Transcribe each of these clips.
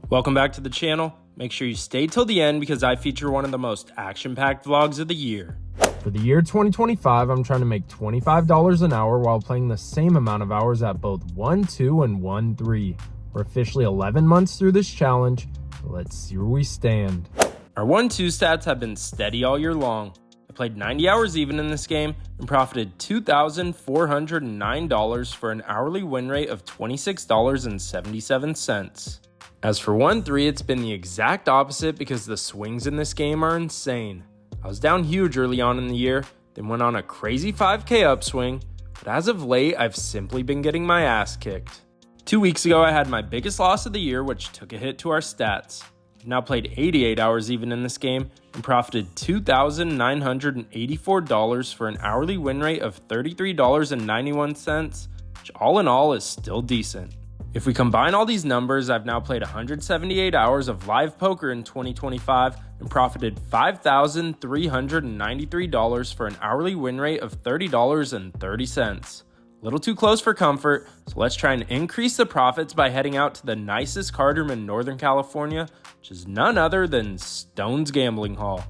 Welcome back to the channel. Make sure you stay till the end because I feature one of the most action-packed vlogs of the year. For the year 2025, I'm trying to make $25 an hour while playing the same amount of hours at both 1-2 and 1-3. We're officially 11 months through this challenge, so let's see where we stand. Our 1-2 stats have been steady all year long. I played 90 hours even in this game and profited $2,409 for an hourly win rate of $26.77. As for 1-3, it's been the exact opposite because the swings in this game are insane. I was down huge early on in the year, then went on a crazy 5K upswing, but as of late, I've simply been getting my ass kicked. 2 weeks ago, I had my biggest loss of the year, which took a hit to our stats. I've now played 88 hours even in this game and profited $2,984 for an hourly win rate of $33.91, which all in all is still decent. If we combine all these numbers, I've now played 178 hours of live poker in 2025 and profited $5,393 for an hourly win rate of $30.30. A little too close for comfort, so let's try and increase the profits by heading out to the nicest card room in Northern California, which is none other than Stone's Gambling Hall.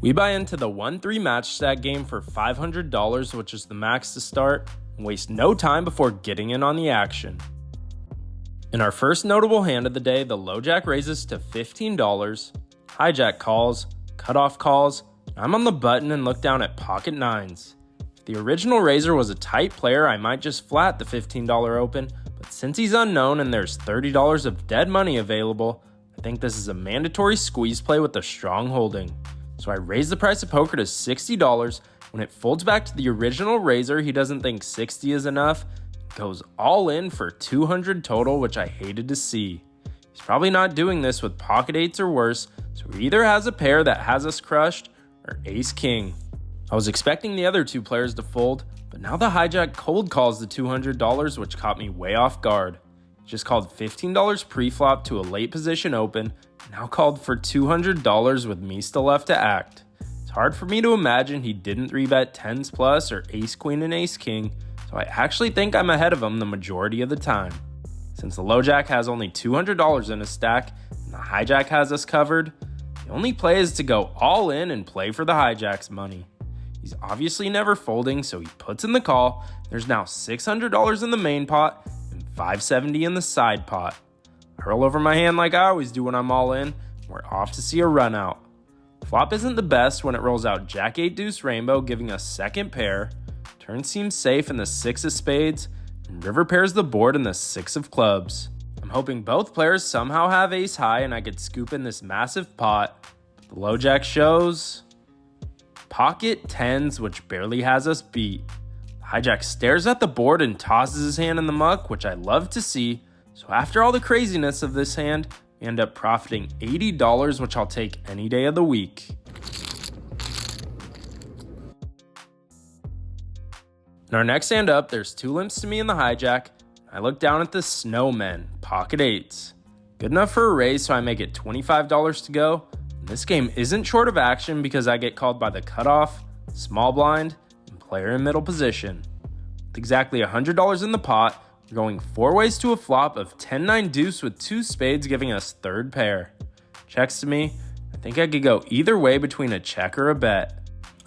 We buy into the 1-3 match stack game for $500, which is the max to start, and waste no time before getting in on the action. In our first notable hand of the day, the low jack raises to $15, hijack calls, cutoff calls, and I'm on the button and look down at pocket nines. If the original raiser was a tight player, I might just flat the $15 open, but since he's unknown and there's $30 of dead money available, I think this is a mandatory squeeze play with a strong holding. So I raise the price of poker to $60. When it folds back to the original raiser, he doesn't think 60 is enough, goes all in for 200 total, which I hated to see. He's probably not doing this with pocket eights or worse, so he either has a pair that has us crushed or ace king. I was expecting the other two players to fold, but now the hijack cold calls the $200, which caught me way off guard. He just called $15 pre-flop to a late position open, and now called for $200 with me still left to act. It's hard for me to imagine he didn't 3-bet 10s plus or ace queen and ace king, so I actually think I'm ahead of him the majority of the time. Since the low jack has only $200 in his stack and the hijack has us covered, the only play is to go all in and play for the hijack's money. He's obviously never folding, so he puts in the call. There's now $600 in the main pot and $570 in the side pot. I roll over my hand like I always do when I'm all in, and we're off to see a run out. Flop isn't the best when it rolls out Jack 8 deuce rainbow, giving us second pair. Turn seems safe in the 6 of spades, and river pairs the board in the 6 of clubs. I'm hoping both players somehow have ace high and I could scoop in this massive pot. But the low jack shows pocket 10s, which barely has us beat. The hijack stares at the board and tosses his hand in the muck, which I love to see. So after all the craziness of this hand, we end up profiting $80, which I'll take any day of the week. In our next hand up, there's 2 limps to me in the hijack. I look down at the snowmen, pocket 8s. Good enough for a raise, so I make it $25 to go. And this game isn't short of action because I get called by the cutoff, small blind, and player in middle position. With exactly $100 in the pot, we're going 4 ways to a flop of 10-9 deuce with 2 spades giving us third pair. Checks to me. I think I could go either way between a check or a bet.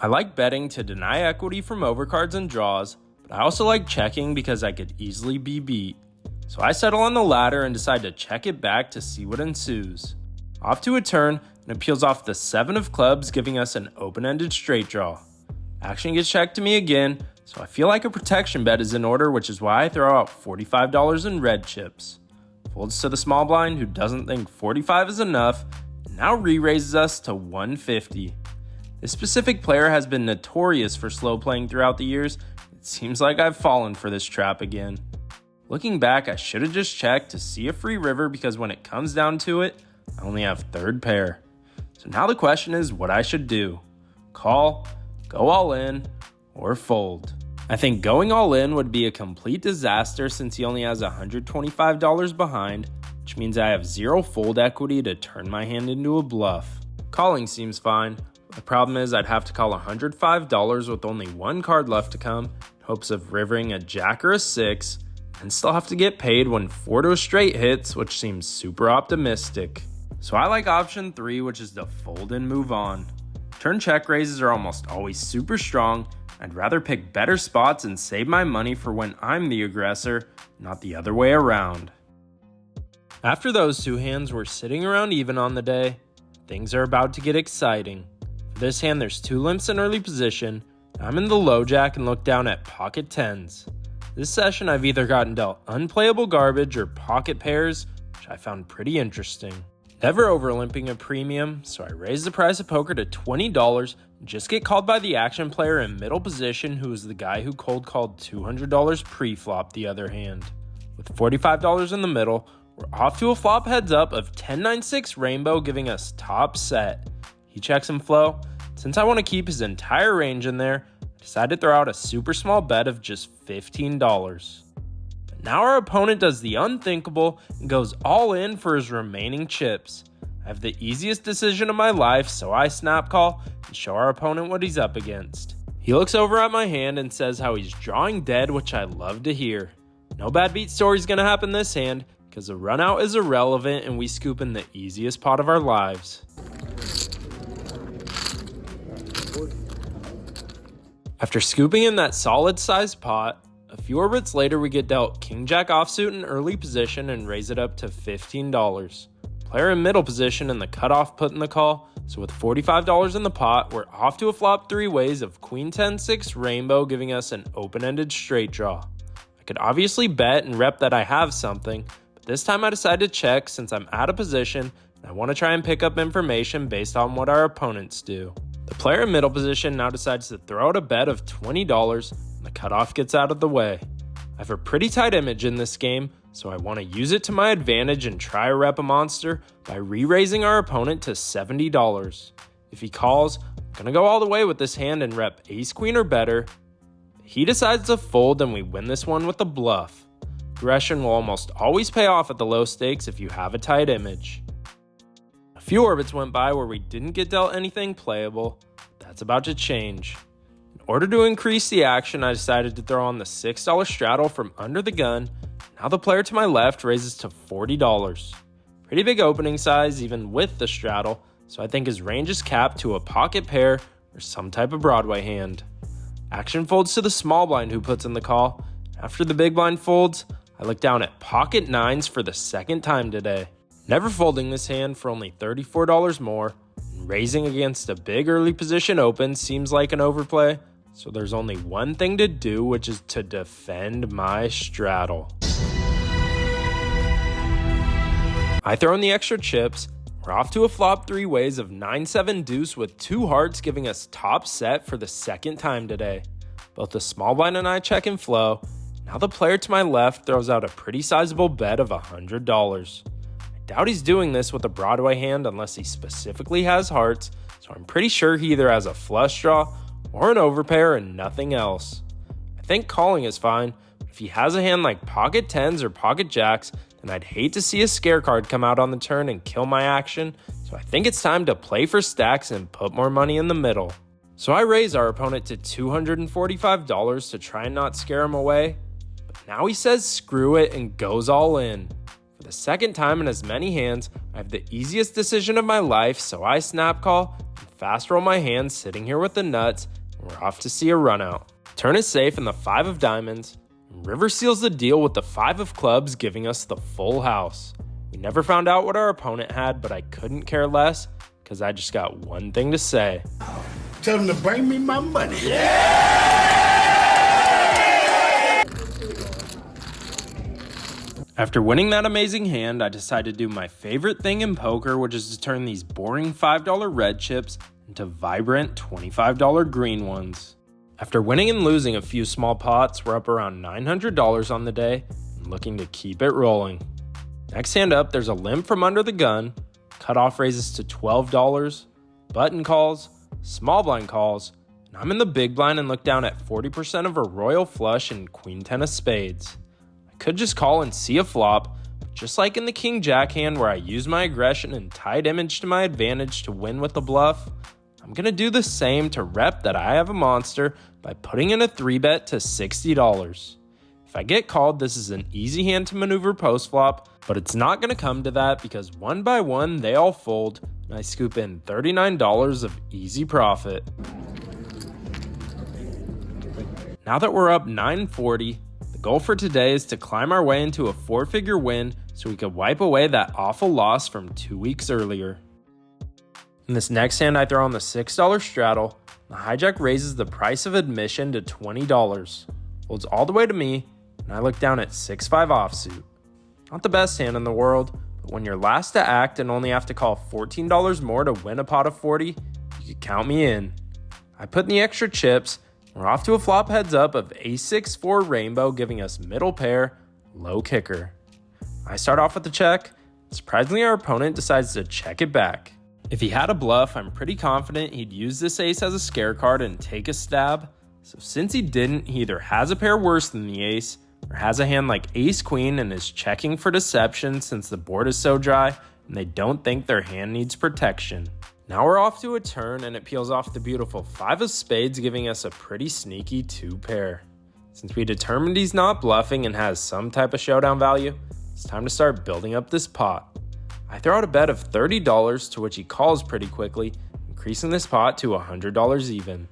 I like betting to deny equity from overcards and draws, but I also like checking because I could easily be beat. So I settle on the latter and decide to check it back to see what ensues. Off to a turn, and it peels off the 7 of clubs, giving us an open-ended straight draw. Action gets checked to me again, so I feel like a protection bet is in order, which is why I throw out $45 in red chips. Folds to the small blind, who doesn't think 45 is enough, and now re-raises us to 150. This specific player has been notorious for slow playing throughout the years. It seems like I've fallen for this trap again. Looking back, I should have just checked to see a free river because when it comes down to it, I only have third pair. So now the question is what I should do. Call, go all in, or fold. I think going all in would be a complete disaster since he only has $125 behind, which means I have 0 fold equity to turn my hand into a bluff. Calling seems fine. The problem is I'd have to call $105 with only 1 card left to come, in hopes of rivering a jack or a 6, and still have to get paid when 4 to a straight hits, which seems super optimistic. So I like option 3, which is to fold and move on. Turn check raises are almost always super strong. I'd rather pick better spots and save my money for when I'm the aggressor, not the other way around. After those two hands, we're sitting around even on the day. Things are about to get exciting. For this hand, there's 2 limps in early position. I'm in the low jack and look down at pocket 10s. This session, I've either gotten dealt unplayable garbage or pocket pairs, which I found pretty interesting. Never over-limping a premium, so I raise the price of poker to $20 and just get called by the action player in middle position, who is the guy who cold called $200 pre-flop the other hand. With $45 in the middle, we're off to a flop heads up of 10-9-6 rainbow, giving us top set. He checks and flow. Since I want to keep his entire range in there, I decided to throw out a super small bet of just $15. Now our opponent does the unthinkable and goes all in for his remaining chips. I have the easiest decision of my life, so I snap call and show our opponent what he's up against. He looks over at my hand and says how he's drawing dead, which I love to hear. No bad beat story's gonna happen this hand, because the run out is irrelevant and we scoop in the easiest pot of our lives. After scooping in that solid sized pot, a few orbits later we get dealt king jack offsuit in early position and raise it up to $15. Player in middle position and the cutoff put in the call, so with $45 in the pot, we're off to a flop 3 ways of queen 10-6 rainbow, giving us an open-ended straight draw. I could obviously bet and rep that I have something, but this time I decided to check since I'm out of position and I want to try and pick up information based on what our opponents do. The player in middle position now decides to throw out a bet of $20 and the cutoff gets out of the way. I have a pretty tight image in this game, so I want to use it to my advantage and try to rep a monster by re-raising our opponent to $70. If he calls, I'm going to go all the way with this hand and rep ace queen or better. He decides to fold and we win this one with a bluff. Aggression will almost always pay off at the low stakes if you have a tight image. A few orbits went by where we didn't get dealt anything playable. That's about to change. In order to increase the action, I decided to throw on the $6 straddle from under the gun. Now the player to my left raises to $40. Pretty big opening size even with the straddle, so I think his range is capped to a pocket pair or some type of Broadway hand. Action folds to the small blind who puts in the call. After the big blind folds, I look down at pocket 9s for the second time today. Never folding this hand for only $34 more, and raising against a big early position open seems like an overplay, so there's only one thing to do, which is to defend my straddle. I throw in the extra chips. We're off to a flop 3 ways of 9-7 deuce with 2 hearts, giving us top set for the second time today. Both the small blind and I check and flow. Now the player to my left throws out a pretty sizable bet of $100. I doubt he's doing this with a Broadway hand unless he specifically has hearts, so I'm pretty sure he either has a flush draw or an overpair and nothing else. I think calling is fine, but if he has a hand like pocket 10s or pocket jacks, then I'd hate to see a scare card come out on the turn and kill my action, so I think it's time to play for stacks and put more money in the middle. So I raise our opponent to $245 to try and not scare him away, but now he says screw it and goes all in. For the second time in as many hands, I have the easiest decision of my life, so I snap call and fast roll my hand sitting here with the nuts, and we're off to see a run out. Turn is safe in the 5 of diamonds, and river seals the deal with the 5 of clubs, giving us the full house. We never found out what our opponent had, but I couldn't care less because I just got one thing to say. Tell them to bring me my money. After winning that amazing hand, I decided to do my favorite thing in poker, which is to turn these boring $5 red chips into vibrant $25 green ones. After winning and losing a few small pots, we're up around $900 on the day and looking to keep it rolling. Next hand up, there's a limp from under the gun, cutoff raises to $12, button calls, small blind calls, and I'm in the big blind and look down at 40% of a royal flush and queen 10 of spades. I could just call and see a flop, but just like in the king jack hand where I use my aggression and tight image to my advantage to win with the bluff, I'm going to do the same to rep that I have a monster by putting in a 3-bet to $60. If If I get called, this is an easy hand to maneuver post-flop, but it's not going to come to that because one by one, they all fold, and I scoop in $39 of easy profit. Now that we're up $940, the goal for today is to climb our way into a 4-figure win so we could wipe away that awful loss from 2 weeks earlier. In this next hand, I throw on the $6 straddle. The hijack raises the price of admission to $20. Folds all the way to me, and I look down at 6-5 offsuit. Not the best hand in the world, but when you're last to act and only have to call $14 more to win a pot of 40, you can count me in. I put in the extra chips. We're off to a flop heads up of ace-6-4 rainbow, giving us middle pair, low kicker. I start off with the check. Surprisingly, our opponent decides to check it back. If he had a bluff, I'm pretty confident he'd use this ace as a scare card and take a stab. So since he didn't, he either has a pair worse than the ace, or has a hand like ace-queen and is checking for deception since the board is so dry and they don't think their hand needs protection. Now we're off to a turn and it peels off the beautiful 5 of spades, giving us a pretty sneaky 2 pair. Since we determined he's not bluffing and has some type of showdown value, it's time to start building up this pot. I throw out a bet of $30 to which he calls pretty quickly, increasing this pot to $100 even.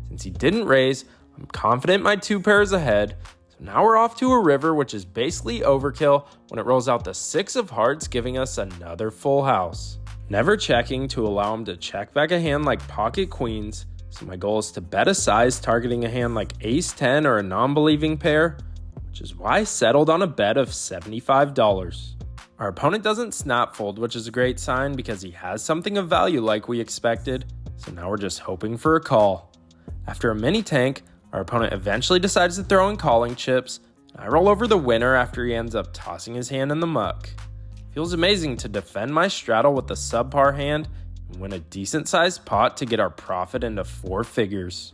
Since he didn't raise, I'm confident my 2 pair is ahead, so now we're off to a river, which is basically overkill when it rolls out the 6 of hearts, giving us another full house. Never checking to allow him to check back a hand like pocket queens, so my goal is to bet a size targeting a hand like ace-10 or a non-believing pair, which is why I settled on a bet of $75. Our opponent doesn't snap fold, which is a great sign because he has something of value like we expected, so now we're just hoping for a call. After a mini tank, our opponent eventually decides to throw in calling chips, and I roll over the winner after he ends up tossing his hand in the muck. Feels amazing to defend my straddle with a subpar hand and win a decent sized pot to get our profit into 4 figures.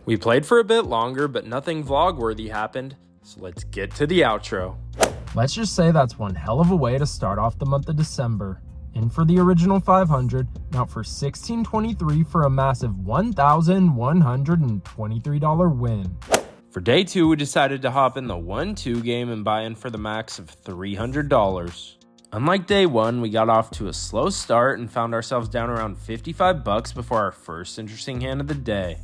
We played for a bit longer, but nothing vlog-worthy happened, so let's get to the outro. Let's just say that's one hell of a way to start off the month of December. In for the original 500, and out for $16.23 for a massive $1,123 win. For day 2, we decided to hop in the 1-2 game and buy in for the max of $300. Unlike day 1, we got off to a slow start and found ourselves down around $55 before our first interesting hand of the day.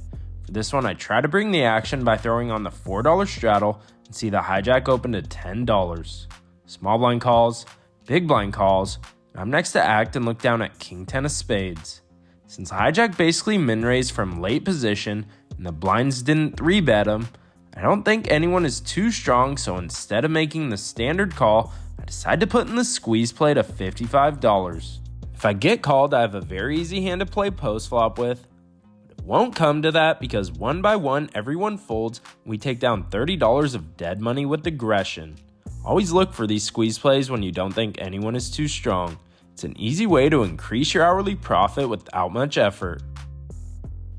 For this one, I try to bring the action by throwing on the $4 straddle and see the hijack open to $10. Small blind calls, big blind calls, and I'm next to act and look down at king 10 of spades. Since hijack basically min-raised from late position and the blinds didn't 3-bet him, I don't think anyone is too strong, so instead of making the standard call, I decide to put in the squeeze play to $55. If I get called, I have a very easy hand to play post-flop with, but it won't come to that because one by one, everyone folds and we take down $30 of dead money with aggression. Always look for these squeeze plays when you don't think anyone is too strong. It's an easy way to increase your hourly profit without much effort.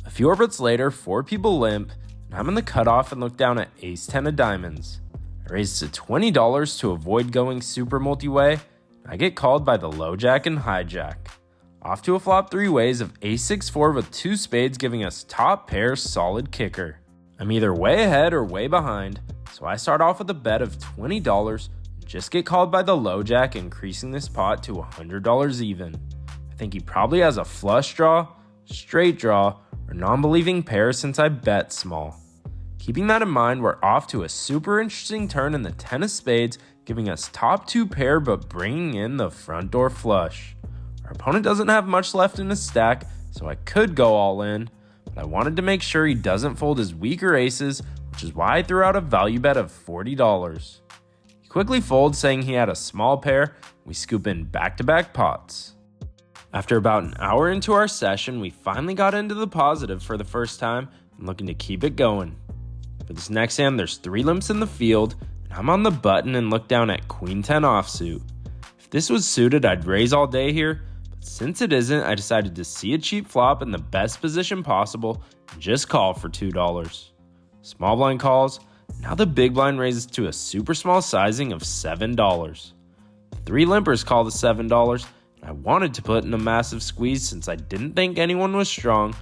A few orbits later, 4 people limp, and I'm in the cutoff and look down at ace-10 of diamonds. I raise it to $20 to avoid going super multi-way, and I get called by the low jack and hijack. Off to a flop 3 ways of ace-6-4 with 2 spades, giving us top pair solid kicker. I'm either way ahead or way behind, so I start off with a bet of $20 and just get called by the low jack, increasing this pot to $100 even. I think he probably has a flush draw, straight draw, or non-believing pair since I bet small. Keeping that in mind, we're off to a super interesting turn in the 10 of spades, giving us top 2 pair but bringing in the front door flush. Our opponent doesn't have much left in his stack, so I could go all in, but I wanted to make sure he doesn't fold his weaker aces, which is why I threw out a value bet of $40. He quickly folds, saying he had a small pair. We scoop in back-to-back pots. After about an hour into our session, we finally got into the positive for the first time and looking to keep it going. For this next hand, there's 3 limps in the field, and I'm on the button and look down at queen 10 offsuit. If this was suited, I'd raise all day here, but since it isn't, I decided to see a cheap flop in the best position possible and just call for $2. Small blind calls. Now the big blind raises to a super small sizing of $7. 3 limpers call the $7. I wanted to put in a massive squeeze since I didn't think anyone was strong,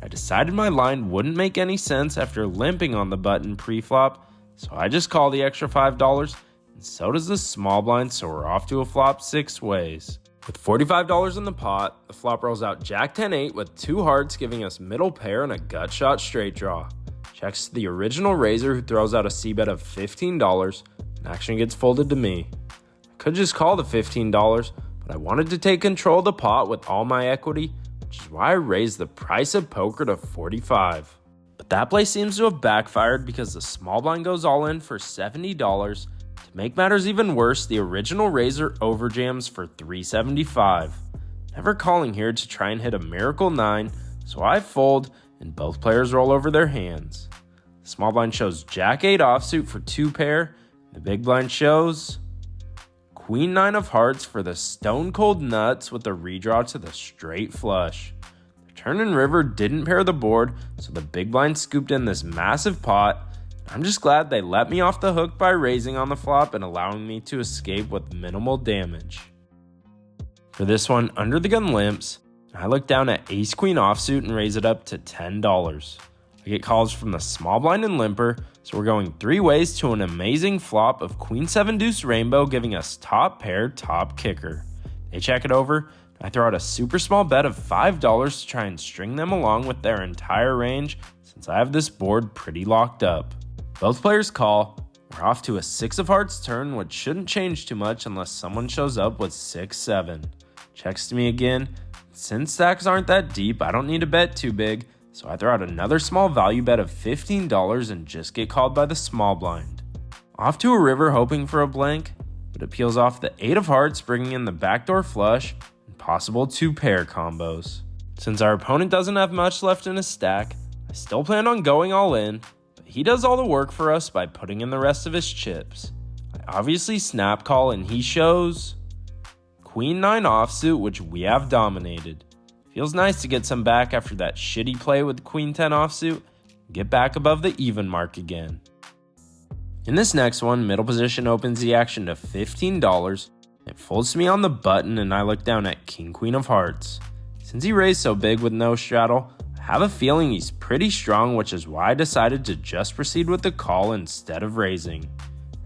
I decided my line wouldn't make any sense after limping on the button pre-flop, so I just call the extra $5, and so does the small blind, so we're off to a flop 6 ways. With $45 in the pot, the flop rolls out Jack 10-8 with 2 hearts, giving us middle pair and a gut shot straight draw. Checks to the original raiser, who throws out a c-bet of $15, and action gets folded to me. I could just call the $15, but I wanted to take control of the pot with all my equity, which is why I raised the price of poker to $45. But that play seems to have backfired because the small blind goes all in for $70. To make matters even worse, the original raiser overjams for $375. Never calling here to try and hit a miracle 9, so I fold and both players roll over their hands. The small blind shows Jack 8 offsuit for 2 pair. The big blind shows Queen 9 of hearts for the stone cold nuts with a redraw to the straight flush. The turn and river didn't pair the board, so the big blind scooped in this massive pot. I'm just glad they let me off the hook by raising on the flop and allowing me to escape with minimal damage. For this one, under the gun limps, I look down at ace queen offsuit and raise it up to $10. I get calls from the small blind and limper, so we're going 3 ways to an amazing flop of queen 7 deuce rainbow, giving us top pair, top kicker. They check it over. I throw out a super small bet of $5 to try and string them along with their entire range, since I have this board pretty locked up. Both players call. We're off to a 6 of hearts turn, which shouldn't change too much unless someone shows up with 6-7. Checks to me again. Since stacks aren't that deep, I don't need to bet too big, so I throw out another small value bet of $15 and just get called by the small blind. Off to a river hoping for a blank, but it peels off the 8 of hearts, bringing in the backdoor flush and possible 2 pair combos. Since our opponent doesn't have much left in his stack, I still plan on going all in, but he does all the work for us by putting in the rest of his chips. I obviously snap call and he shows Queen 9 offsuit, which we have dominated. Feels nice to get some back after that shitty play with Queen 10 offsuit and get back above the even mark again. In this next one, middle position opens the action to $15. It folds to me on the button and I look down at King Queen of hearts. Since he raised so big with no straddle, I have a feeling he's pretty strong, which is why I decided to just proceed with the call instead of raising.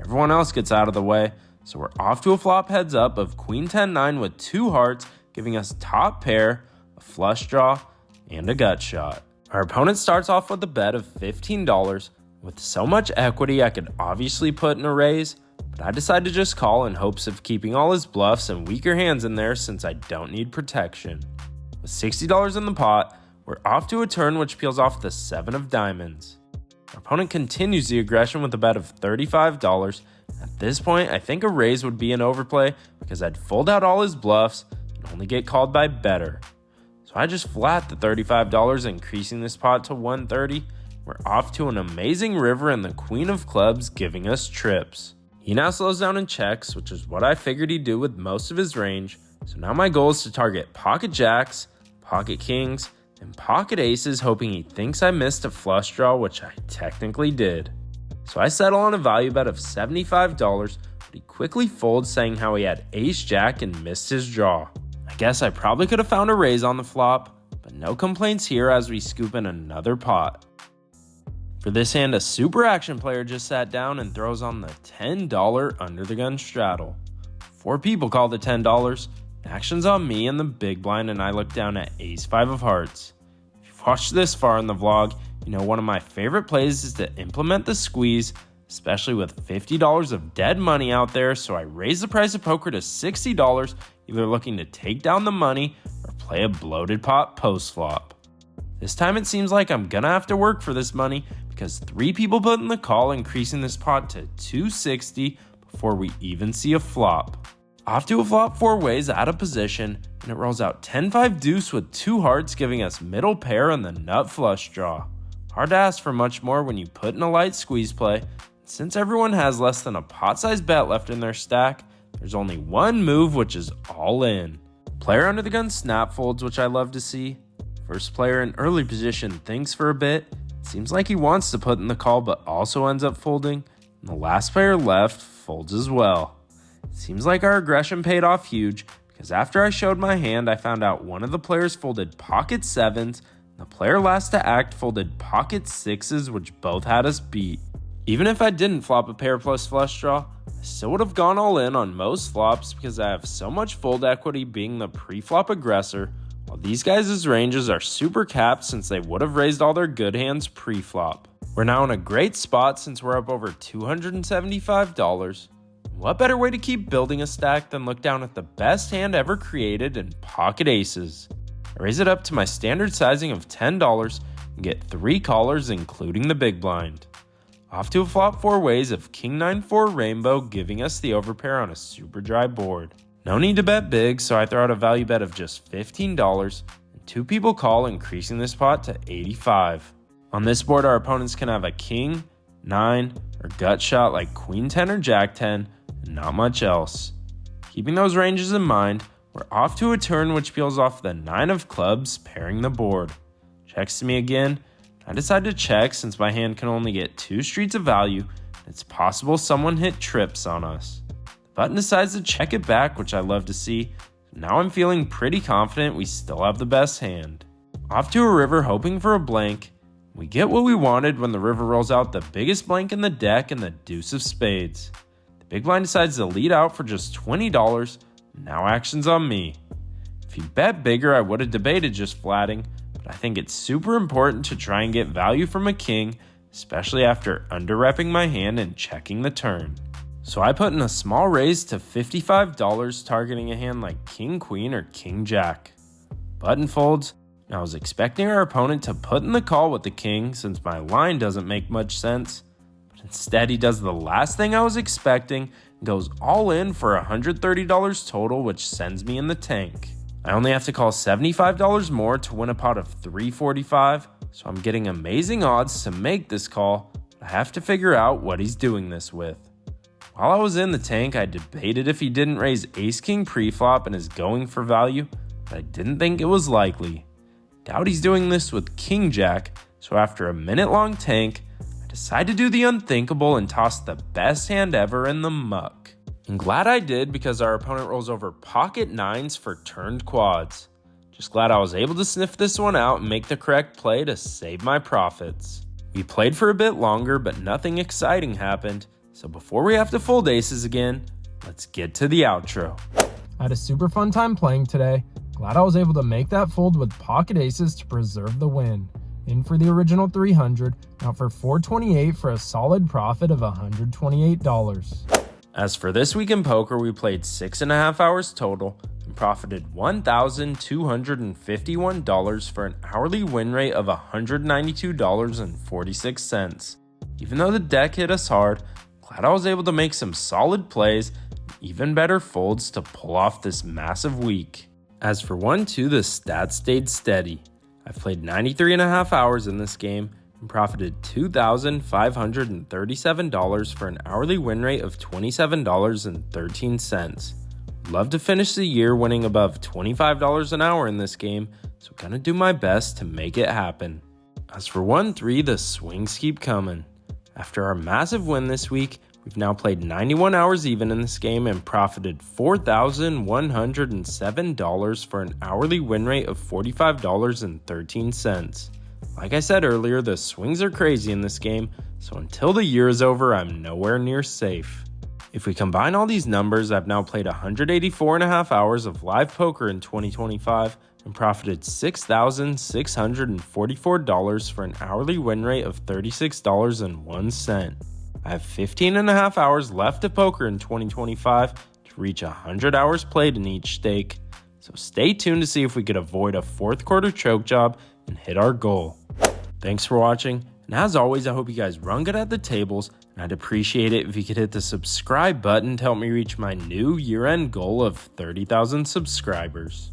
Everyone else gets out of the way, so we're off to a flop heads up of Queen 10-9 with 2 hearts, giving us top pair, a flush draw, and a gut shot. Our opponent starts off with a bet of $15. With so much equity, I could obviously put in a raise, but I decided to just call in hopes of keeping all his bluffs and weaker hands in there since I don't need protection. With $60 in the pot, we're off to a turn which peels off the 7 of diamonds. Our opponent continues the aggression with a bet of $35. At this point, I think a raise would be an overplay because I'd fold out all his bluffs and only get called by better. So I just flat the $35, increasing this pot to $130. We're off to an amazing river and the queen of clubs giving us trips. He now slows down and checks, which is what I figured he'd do with most of his range. So now my goal is to target pocket jacks, pocket kings, and pocket aces, hoping he thinks I missed a flush draw, which I technically did. So I settle on a value bet of $75, but he quickly folds, saying how he had ace jack and missed his draw. I guess I probably could have found a raise on the flop, but no complaints here as we scoop in another pot. For this hand, a super action player just sat down and throws on the $10 under the gun straddle. 4 people call the $10. Action's on me and the big blind, and I look down at ace 5 of hearts. If you've watched this far in the vlog, you know one of my favorite plays is to implement the squeeze, especially with $50 of dead money out there, so I raise the price of poker to $60, either looking to take down the money or play a bloated pot post-flop. This time it seems like I'm gonna have to work for this money because 3 people put in the call, increasing this pot to $260 before we even see a flop. Off to a flop 4 ways out of position, and it rolls out 10-5 deuce with 2 hearts, giving us middle pair and the nut flush draw. Hard to ask for much more when you put in a light squeeze play. Since everyone has less than a pot-sized bet left in their stack, there's only one move, which is all in. Player under the gun snap folds, which I love to see. First player in early position thinks for a bit. Seems like he wants to put in the call but also ends up folding. And the last player left folds as well. Seems like our aggression paid off huge because after I showed my hand, I found out one of the players folded pocket 7s and The player last to act folded pocket sixes, which both had us beat. Even if I didn't flop a pair plus flush draw, I still would have gone all in on most flops because I have so much fold equity being the pre-flop aggressor, while these guys' ranges are super capped since they would have raised all their good hands pre-flop. We're now in a great spot since we're up over $275. What better way to keep building a stack than look down at the best hand ever created in pocket aces? I raise it up to my standard sizing of $10 and get 3 callers including the big blind. Off to a flop 4 ways of King 9-4 rainbow, giving us the overpair on a super dry board. No need to bet big, so I throw out a value bet of just $15 and 2 people call, increasing this pot to 85. On this board, our opponents can have a king, 9, or gut shot like queen 10 or jack 10, and not much else. Keeping those ranges in mind, we're off to a turn which peels off the 9 of clubs, pairing the board. Checks to me again. I decide to check since my hand can only get 2 streets of value, and it's possible someone hit trips on us. The button decides to check it back, which I love to see. Now I'm feeling pretty confident we still have the best hand. Off to a river hoping for a blank. We get what we wanted when the river rolls out the biggest blank in the deck and the deuce of spades. The big blind decides to lead out for just $20. Now action's on me. If he bet bigger, I would have debated just flatting, but I think it's super important to try and get value from a king, especially after under-repping my hand and checking the turn. So I put in a small raise to $55, targeting a hand like king queen or king jack. Button folds. I was expecting our opponent to put in the call with the king since my line doesn't make much sense, but instead he does the last thing I was expecting and goes all in for $130 total, which sends me in the tank. I only have to call $75 more to win a pot of $345, so I'm getting amazing odds to make this call, but I have to figure out what he's doing this with. While I was in the tank, I debated if he didn't raise ace-king pre-flop and is going for value, but I didn't think it was likely. Doubt he's doing this with king jack, so after a minute-long tank, I decide to do the unthinkable and toss the best hand ever in the muck. I'm glad I did because our opponent rolls over pocket 9s for turned quads. Just glad I was able to sniff this one out and make the correct play to save my profits. We played for a bit longer, but nothing exciting happened, so before we have to fold aces again, let's get to the outro. I had a super fun time playing today. Glad I was able to make that fold with pocket aces to preserve the win. In for the original 300, out for 428 for a solid profit of $128. As for this week in poker, we played 6.5 hours total and profited $1,251 for an hourly win rate of $192.46. Even though the deck hit us hard, glad I was able to make some solid plays and even better folds to pull off this massive week. As for 1-2, the stats stayed steady. I've played 93.5 hours in this game and profited $2,537 for an hourly win rate of $27.13. Love to finish the year winning above $25 an hour in this game, so gonna do my best to make it happen. As for 1-3, the swings keep coming. After our massive win this week, we've now played 91 hours even in this game and profited $4,107 for an hourly win rate of $45.13. Like I said earlier, the swings are crazy in this game, so until the year is over, I'm nowhere near safe. If we combine all these numbers, I've now played 184.5 hours of live poker in 2025 and profited $6,644 for an hourly win rate of $36.01. I have 15.5 hours left of poker in 2025 to reach 100 hours played in each stake, so stay tuned to see if we could avoid a fourth quarter choke job and hit our goal. Thanks for watching, and as always, I hope you guys run good at the tables, and I'd appreciate it if you could hit the subscribe button to help me reach my new year-end goal of 30,000 subscribers.